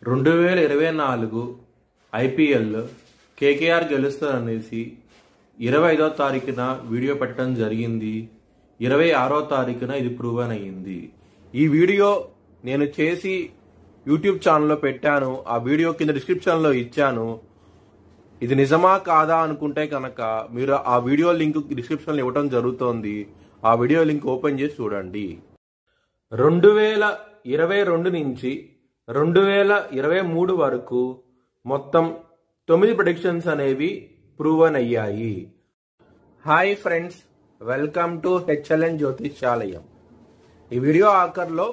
2024 IPL KKR గెలుస్తారనేసి 25వ తారీఖున video పెట్టడం జరిగింది. 26వ తారీఖున ఇది ప్రూవన్ అయ్యింది. ఈ వీడియో నేను చేసి యూట్యూబ్ ఛానల్లో పెట్టాను. ఆ వీడియో కింద డిస్క్రిప్షన్లో ఇచ్చాను. ఇది నిజమా కాదా అనుకుంటే కనుక మీరు ఆ వీడియో లింక్ డిస్క్రిప్షన్లో ఇవ్వడం జరుగుతోంది. ఆ వీడియో లింక్ ఓపెన్ చేసి చూడండి. 2022 నుంచి 2023 వరకు మొత్తం 9 ప్రెడిక్షన్స్ అనేవి ప్రూవన్ అయ్యాయి. Hi friends, welcome to HLN Jyotishyalayam. ఈ వీడియో ఆఖర్లో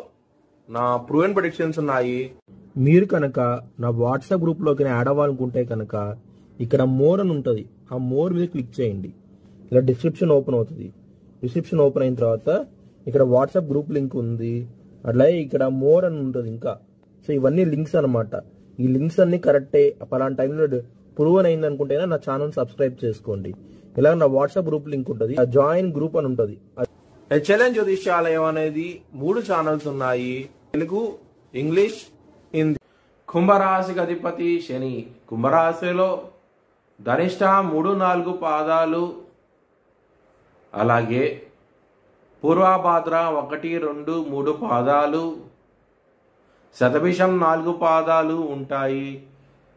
నా ప్రూవన్ ప్రెడిక్షన్స్ ఉన్నాయి. మీరు కనుక నా వాట్సాప్ గ్రూప్లోకి యాడ్ అవ్వాలనుకుంటే కనుక ఇక్కడ మోర్ అని ఉంటుంది. ఆ మోర్ మీద క్లిక్ చేయండి. ఇలా డిస్క్రిప్షన్ ఓపెన్ అవుతుంది. డిస్క్రిప్షన్ ఓపెన్ అయిన తర్వాత ఇక్కడ వాట్సాప్ గ్రూప్ లింక్ ఉంది. అట్లాగే ఇక్కడ మోర్ అని ఉంటుంది. ఇంకా సో ఇవన్నీ లింక్స్ అనమాట. ఈ లింక్స్ అన్ని కరెక్టే. పలానా టైంలో ప్రూవన్ అయింది అనుకుంటేనే నా ఛానల్ సబ్స్క్రైబ్ చేసుకోండి. ఇలా నా వాట్సాప్ గ్రూప్ లింక్ ఉంటుంది. ఆ జాయిన్ గ్రూప్ అని ఉంటుంది. హెచ్ఎల్ఎన్ జ్యోతిష్యాలయం అనేది 3 ఛానల్స్ ఉన్నాయి. తెలుగు, ఇంగ్లీష్, హిందీ. కుంభరాశికి అధిపతి శని. కుంభరాశిలో ధనిష్ట 3-4 పాదాలు, అలాగే పూర్వభాద్ర 1-2-3 పాదాలు, శతభిషం 4 పాదాలు ఉంటాయి.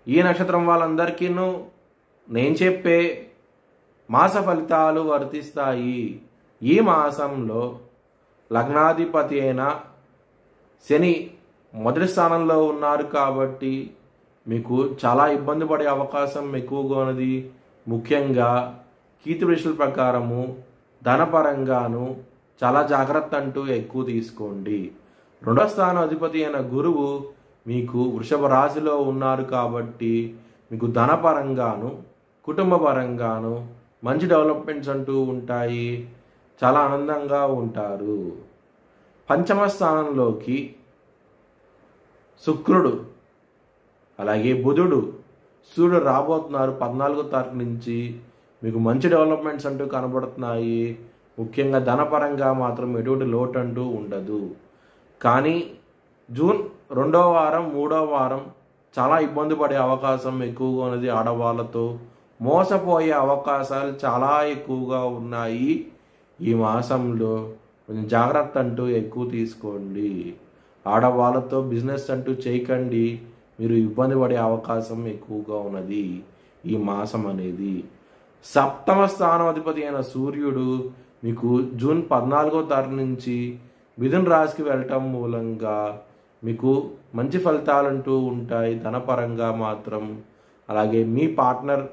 ఈ నక్షత్రం వాళ్ళందరికీ నేను చెప్పే మాస ఫలితాలు వర్తిస్తాయి. ఈ మాసంలో లగ్నాధిపతి అయిన శని మొదటి స్థానంలో ఉన్నారు కాబట్టి మీకు చాలా ఇబ్బంది పడే అవకాశం ఎక్కువగా ఉన్నది. ముఖ్యంగా కీర్తి వృషుల ప్రకారము ధనపరంగాను చాలా జాగ్రత్త అంటూ ఎక్కువ తీసుకోండి. 2వ స్థానం అధిపతి అయిన గురువు మీకు వృషభ రాశిలో ఉన్నారు కాబట్టి మీకు ధనపరంగాను కుటుంబ పరంగాను మంచి డెవలప్మెంట్స్ అంటూ ఉంటాయి. చాలా ఆనందంగా ఉంటారు. 5వ స్థానంలోకి శుక్రుడు అలాగే బుధుడు సూర్యుడు రాబోతున్నారు. 14వ తారీఖు నుంచి మీకు మంచి డెవలప్మెంట్స్ అంటూ కనబడుతున్నాయి. ముఖ్యంగా ధనపరంగా మాత్రం ఎటువంటి లోటు అంటూ ఉండదు. కానీ జూన్ 2వ వారం 3వ వారం చాలా ఇబ్బంది పడే అవకాశం ఎక్కువగా ఉన్నది. ఆడవాళ్ళతో మోసపోయే అవకాశాలు చాలా ఎక్కువగా ఉన్నాయి. ఈ మాసంలో కొంచెం జాగ్రత్త అంటూ ఎక్కువ తీసుకోండి. ఆడవాళ్ళతో బిజినెస్ అంటూ చేయకండి. మీరు ఇబ్బంది పడే అవకాశం ఎక్కువగా ఉన్నది ఈ మాసం అనేది. 7వ స్థానం అధిపతి అయిన సూర్యుడు మీకు జూన్ 14వ తారీఖు నుంచి మిథున రాశికి వెళ్ళటం మూలంగా మీకు మంచి ఫలితాలంటూ ఉంటాయి ధనపరంగా మాత్రం. అలాగే మీ పార్ట్నర్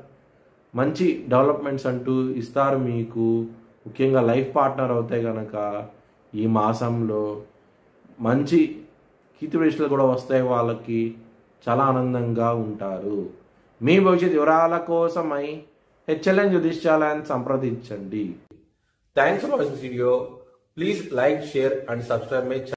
మంచి డెవలప్మెంట్స్ అంటూ ఇస్తారు మీకు. ముఖ్యంగా లైఫ్ పార్ట్నర్ అవుతే కనుక ఈ మాసంలో మంచి కీర్తి ప్రతిష్టలు కూడా వస్తాయి. వాళ్ళకి చాలా ఆనందంగా ఉంటారు. మీ భవిష్యత్ వివరాల కోసమై హెచ్ఎల్ఎన్ జ్యోతిష్యాలయాన్ని సంప్రదించండి. Thanks for watching video. Please like, share and subscribe my channel.